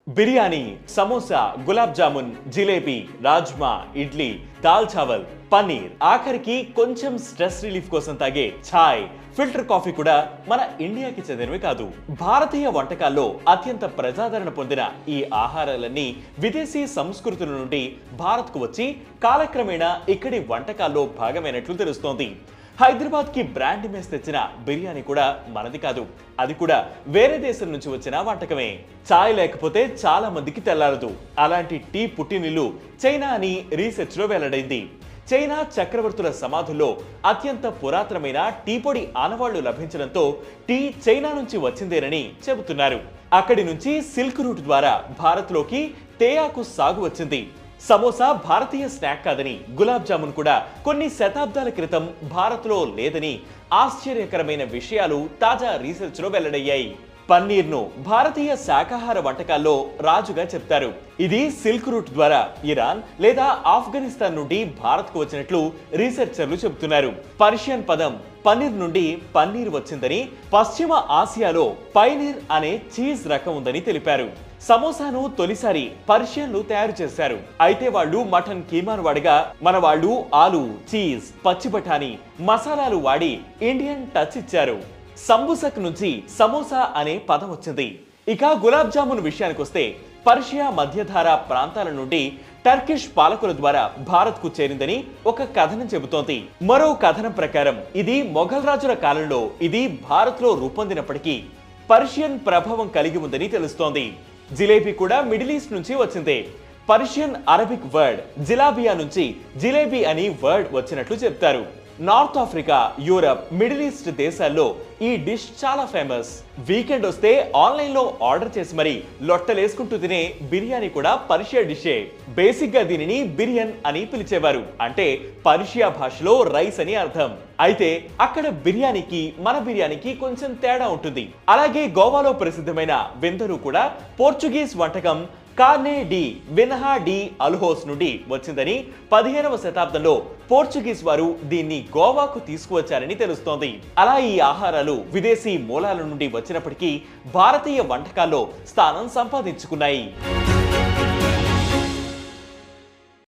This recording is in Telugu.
బిర్యానీ, సమోసా, గులాబ్ జామున్, జిలేబీ, రాజ్మా, ఇడ్లీ, దాల్ చావల్, పన్నీర్, ఆఖరికి కొంచెం స్ట్రెస్ రిలీఫ్ కోసం తాగే ఛాయ్, ఫిల్టర్ కాఫీ కూడా మన ఇండియాకి చెందినవి కాదు. భారతీయ వంటకాల్లో అత్యంత ప్రజాదరణ పొందిన ఈ ఆహారాలన్నీ విదేశీ సంస్కృతుల నుండి భారత్కు వచ్చి కాలక్రమేణా ఇక్కడి వంటకాల్లో భాగమైనట్లు తెలుస్తోంది. హైదరాబాద్ కి బ్రాండ్ ఇమేజ్ తెచ్చిన బిర్యానీ కూడా మనది కాదు, అది కూడా వేరే దేశం నుంచి వచ్చిన వంటకమే. చాయ్ లేకపోతే చాలా మందికి తెల్లారదు. అలాంటి టీ పుట్టినిల్లు చైనా అని రీసెర్చ్ లో వెల్లడైంది. చైనా చక్రవర్తుల సమాధుల్లో అత్యంత పురాతనమైన టీ పొడి ఆనవాళ్లు లభించడంతో టీ చైనా నుంచి వచ్చిందేనని చెబుతున్నారు. అక్కడి నుంచి సిల్క్ రూట్ ద్వారా భారత్లోకి తేయాకు సాగు వచ్చింది. సమోసా భారతీయ స్నాక్ కాదని, గులాబ్ జామున్ కూడా కొన్ని శతాబ్దాల క్రితం భారత్లో లేదని ఆశ్చర్యకరమైన విషయాలు తాజా రీసెర్చ్ లో వెల్లడయ్యాయి. పన్నీర్ను భారతీయ శాకాహార వంటకాల్లో రాజుగా చెప్తారు. ఇది సిల్క్ రూట్ ద్వారా ఇరాన్ లేదా ఆఫ్ఘనిస్తాన్ నుండి భారత్కు వచ్చినట్లు రీసెర్చర్లు చెబుతున్నారు. పర్షియన్ పదం పన్నీర్ నుండి పన్నీర్ వచ్చిందని, పశ్చిమ ఆసియాలో పైనీర్ అనే చీజ్ రకం ఉందని తెలిపారు. సమోసాను తొలిసారి పర్షియన్లు తయారు చేశారు. అయితే వాళ్ళు మటన్ కీమాను వాడగా మన వాళ్ళు ఆలు, చీజ్, పచ్చి బఠానీ, మసాలాలు వాడి ఇండియన్ టచ్ ఇచ్చారు. సంబుసక్ నుంచి సమోసా అనే పదం వచ్చింది. ఇక గులాబ్ జామున్ విషయానికి వస్తే పర్షియా మధ్యధార ప్రాంతాల నుండి టర్కిష్ పాలకుల ద్వారా భారత్కు చేరిందని ఒక కథనం చెబుతోంది. మరో కథనం ప్రకారం ఇది మొఘల్ రాజుల కాలంలో ఇది భారత్లో రూపొందినప్పటికీ పర్షియన్ ప్రభావం కలిగి ఉందని తెలుస్తోంది. జిలేబీ కూడా మిడిల్ ఈస్ట్ నుంచి వచ్చిందే. పర్షియన్ అరబిక్ వర్డ్ జిలాబియా నుంచి జిలేబీ అని వర్డ్ వచ్చినట్లు చెప్తారు. North Africa, Europe, middle east దేశాల్లో ఈ డిష్ చాలా ఫేమస్. వీకెండ్ వస్తే ఆన్లైన్ లో ఆర్డర్ చేసి మరి లొట్టలేసుకుంటూ తినే బిర్యానీ కూడా పర్షియా డిషే. బేసిక్ గా దీనిని బిర్యన్ అని పిలిచేవారు. అంటే పర్షియా భాషలో రైస్ అని అర్థం. అయితే అక్కడ బిర్యానీకి మన బిర్యానీకి కొంచెం తేడా ఉంటుంది. అలాగే గోవాలో ప్రసిద్ధమైన విందరు కూడా పోర్చుగీస్ వంటకం కార్నే డి విన్హా డి అల్హోస్ నుండి వచ్చిందని, 15వ శతాబ్దంలో పోర్చుగీస్ వారు దీన్ని గోవాకు తీసుకువచ్చారని తెలుస్తోంది. అలా ఈ ఆహారాలు విదేశీ మూలాల నుండి వచ్చినప్పటికీ భారతీయ వంటకాల్లో స్థానం సంపాదించుకున్నాయి.